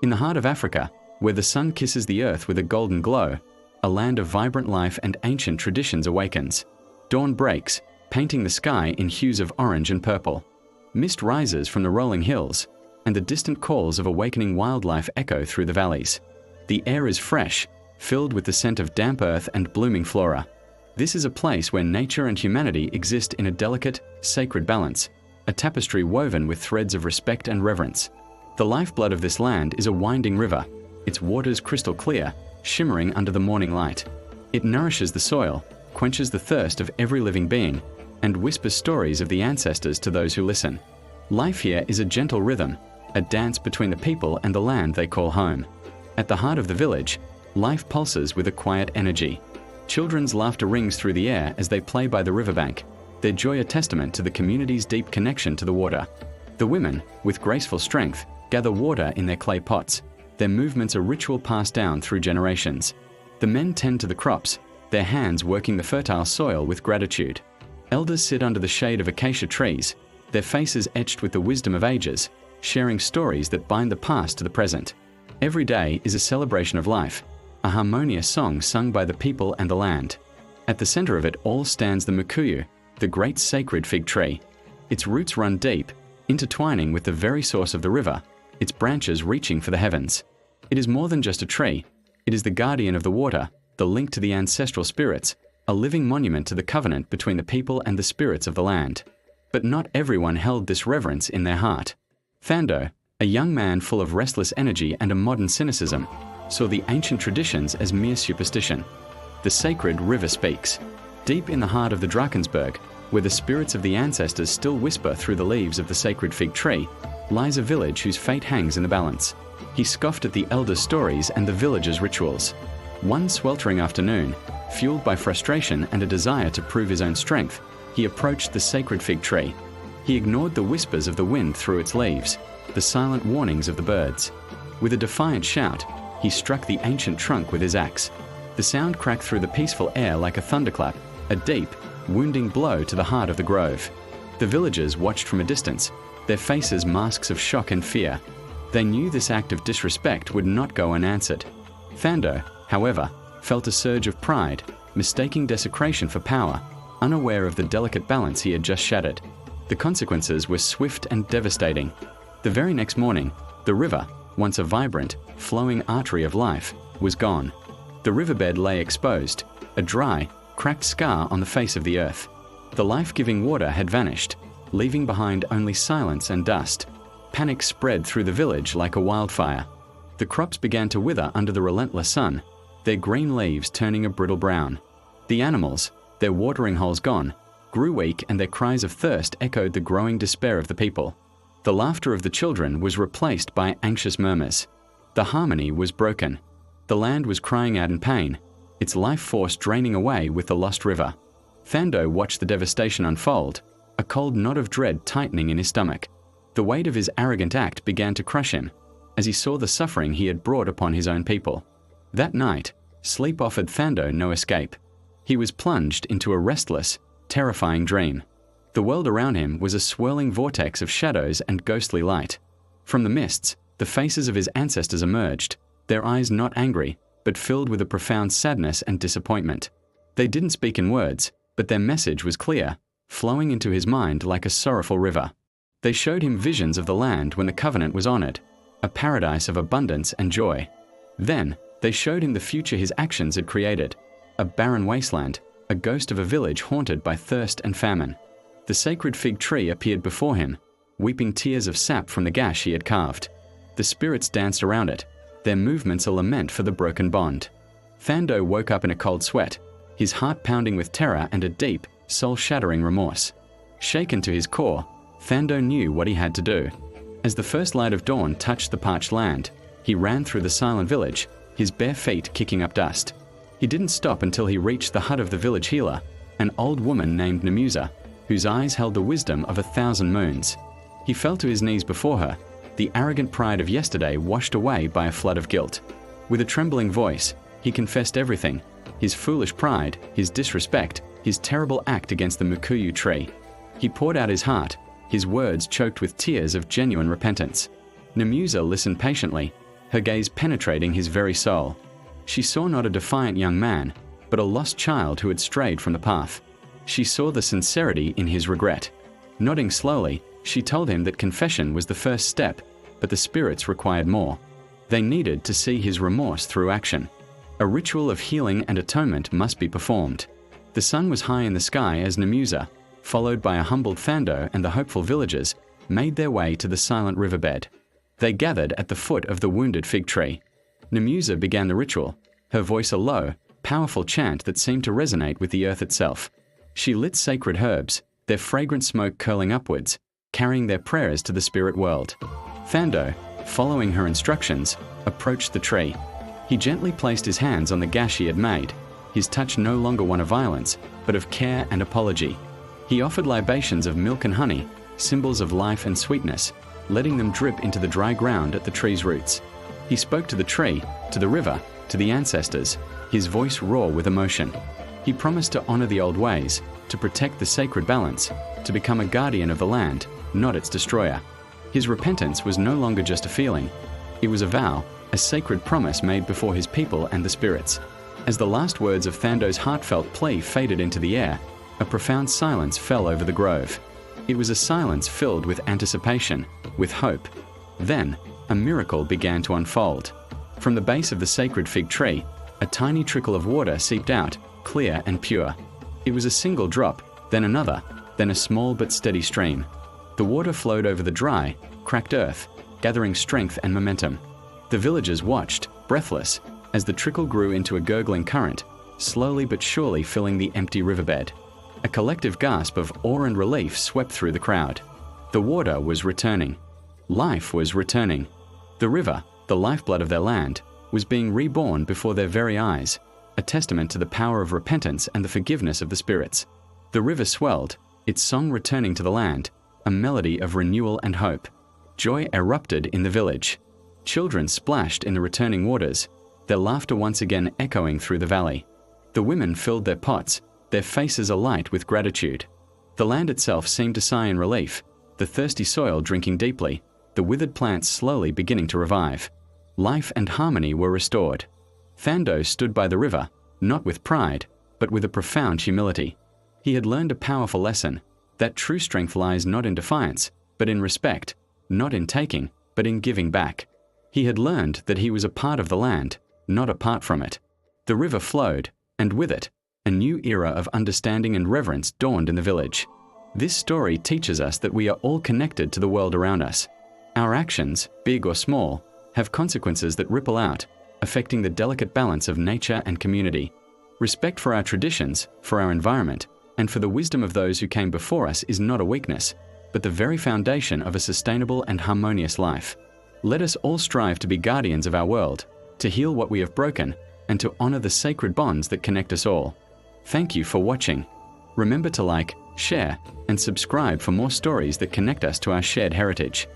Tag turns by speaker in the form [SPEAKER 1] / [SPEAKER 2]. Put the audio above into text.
[SPEAKER 1] In the heart of Africa, where the sun kisses the earth with a golden glow, a land of vibrant life and ancient traditions awakens. Dawn breaks, painting the sky in hues of orange and purple. Mist rises from the rolling hills, and the distant calls of awakening wildlife echo through the valleys. The air is fresh, filled with the scent of damp earth and blooming flora. This is a place where nature and humanity exist in a delicate, sacred balance, a tapestry woven with threads of respect and reverence. The lifeblood of this land is a winding river, its waters crystal clear, shimmering under the morning light. It nourishes the soil, quenches the thirst of every living being, and whispers stories of the ancestors to those who listen. Life here is a gentle rhythm, a dance between the people and the land they call home. At the heart of the village, life pulses with a quiet energy. Children's laughter rings through the air as they play by the riverbank, their joy a testament to the community's deep connection to the water. The women, with graceful strength, gather water in their clay pots, their movements a ritual passed down through generations. The men tend to the crops, their hands working the fertile soil with gratitude. Elders sit under the shade of acacia trees, their faces etched with the wisdom of ages, sharing stories that bind the past to the present. Every day is a celebration of life, a harmonious song sung by the people and the land. At the center of it all stands the mukuyu, the great sacred fig tree. Its roots run deep, intertwining with the very source of the river, its branches reaching for the heavens. It is more than just a tree. It is the guardian of the water, the link to the ancestral spirits, a living monument to the covenant between the people and the spirits of the land. But not everyone held this reverence in their heart. Thando, a young man full of restless energy and a modern cynicism, saw the ancient traditions as mere superstition. The sacred river speaks. Deep in the heart of the Drakensberg, where the spirits of the ancestors still whisper through the leaves of the sacred fig tree, lies a village whose fate hangs in the balance. He scoffed at the elders' stories and the villagers' rituals. One sweltering afternoon, fueled by frustration and a desire to prove his own strength, he approached the sacred fig tree. He ignored the whispers of the wind through its leaves, the silent warnings of the birds. With a defiant shout, he struck the ancient trunk with his axe. The sound cracked through the peaceful air like a thunderclap, a deep, wounding blow to the heart of the grove. The villagers watched from a distance, their faces masks of shock and fear. They knew this act of disrespect would not go unanswered. Thando, however, felt a surge of pride, mistaking desecration for power, unaware of the delicate balance he had just shattered. The consequences were swift and devastating. The very next morning, the river, once a vibrant, flowing artery of life, was gone. The riverbed lay exposed, a dry, cracked scar on the face of the earth. The life-giving water had vanished, leaving behind only silence and dust. Panic spread through the village like a wildfire. The crops began to wither under the relentless sun, their green leaves turning a brittle brown. The animals, their watering holes gone, grew weak, and their cries of thirst echoed the growing despair of the people. The laughter of the children was replaced by anxious murmurs. The harmony was broken. The land was crying out in pain, its life force draining away with the lost river. Thando watched the devastation unfold, a cold knot of dread tightening in his stomach. The weight of his arrogant act began to crush him, as he saw the suffering he had brought upon his own people. That night, sleep offered Thando no escape. He was plunged into a restless, terrifying dream. The world around him was a swirling vortex of shadows and ghostly light. From the mists, the faces of his ancestors emerged, their eyes not angry, but filled with a profound sadness and disappointment. They didn't speak in words, but their message was clear, flowing into his mind like a sorrowful river. They showed him visions of the land when the covenant was honored, a paradise of abundance and joy. Then, they showed him the future his actions had created, a barren wasteland, a ghost of a village haunted by thirst and famine. The sacred fig tree appeared before him, weeping tears of sap from the gash he had carved. The spirits danced around it, their movements a lament for the broken bond. Thando woke up in a cold sweat, his heart pounding with terror and a deep, soul-shattering remorse. Shaken to his core, Thando knew what he had to do. As the first light of dawn touched the parched land, he ran through the silent village, his bare feet kicking up dust. He didn't stop until he reached the hut of the village healer, an old woman named Namusa, whose eyes held the wisdom of 1,000 moons. He fell to his knees before her, the arrogant pride of yesterday washed away by a flood of guilt. With a trembling voice, he confessed everything: his foolish pride, his disrespect, his terrible act against the mukuyu tree. He poured out his heart, his words choked with tears of genuine repentance. Namusa listened patiently, her gaze penetrating his very soul. She saw not a defiant young man, but a lost child who had strayed from the path. She saw the sincerity in his regret. Nodding slowly, she told him that confession was the first step, but the spirits required more. They needed to see his remorse through action. A ritual of healing and atonement must be performed. The sun was high in the sky as Namusa, followed by a humbled Thando and the hopeful villagers, made their way to the silent riverbed. They gathered at the foot of the wounded fig tree. Namusa began the ritual, her voice a low, powerful chant that seemed to resonate with the earth itself. She lit sacred herbs, their fragrant smoke curling upwards, carrying their prayers to the spirit world. Thando, following her instructions, approached the tree. He gently placed his hands on the gash he had made, his touch no longer one of violence, but of care and apology. He offered libations of milk and honey, symbols of life and sweetness, letting them drip into the dry ground at the tree's roots. He spoke to the tree, to the river, to the ancestors, his voice raw with emotion. He promised to honor the old ways, to protect the sacred balance, to become a guardian of the land, not its destroyer. His repentance was no longer just a feeling. It was a vow, a sacred promise made before his people and the spirits. As the last words of Thando's heartfelt plea faded into the air, a profound silence fell over the grove. It was a silence filled with anticipation, with hope. Then, a miracle began to unfold. From the base of the sacred fig tree, a tiny trickle of water seeped out, clear and pure. It was a single drop, then another, then a small but steady stream. The water flowed over the dry, cracked earth, gathering strength and momentum. The villagers watched, breathless, as the trickle grew into a gurgling current, slowly but surely filling the empty riverbed. A collective gasp of awe and relief swept through the crowd. The water was returning. Life was returning. The river, the lifeblood of their land, was being reborn before their very eyes, a testament to the power of repentance and the forgiveness of the spirits. The river swelled, its song returning to the land, a melody of renewal and hope. Joy erupted in the village. Children splashed in the returning waters, their laughter once again echoing through the valley. The women filled their pots, their faces alight with gratitude. The land itself seemed to sigh in relief, the thirsty soil drinking deeply, the withered plants slowly beginning to revive. Life and harmony were restored. Thando stood by the river, not with pride, but with a profound humility. He had learned a powerful lesson, that true strength lies not in defiance, but in respect, not in taking, but in giving back. He had learned that he was a part of the land, not apart from it. The river flowed, and with it, a new era of understanding and reverence dawned in the village. This story teaches us that we are all connected to the world around us. Our actions, big or small, have consequences that ripple out, affecting the delicate balance of nature and community. Respect for our traditions, for our environment, and for the wisdom of those who came before us is not a weakness, but the very foundation of a sustainable and harmonious life. Let us all strive to be guardians of our world, to heal what we have broken, and to honor the sacred bonds that connect us all. Thank you for watching. Remember to like, share, and subscribe for more stories that connect us to our shared heritage.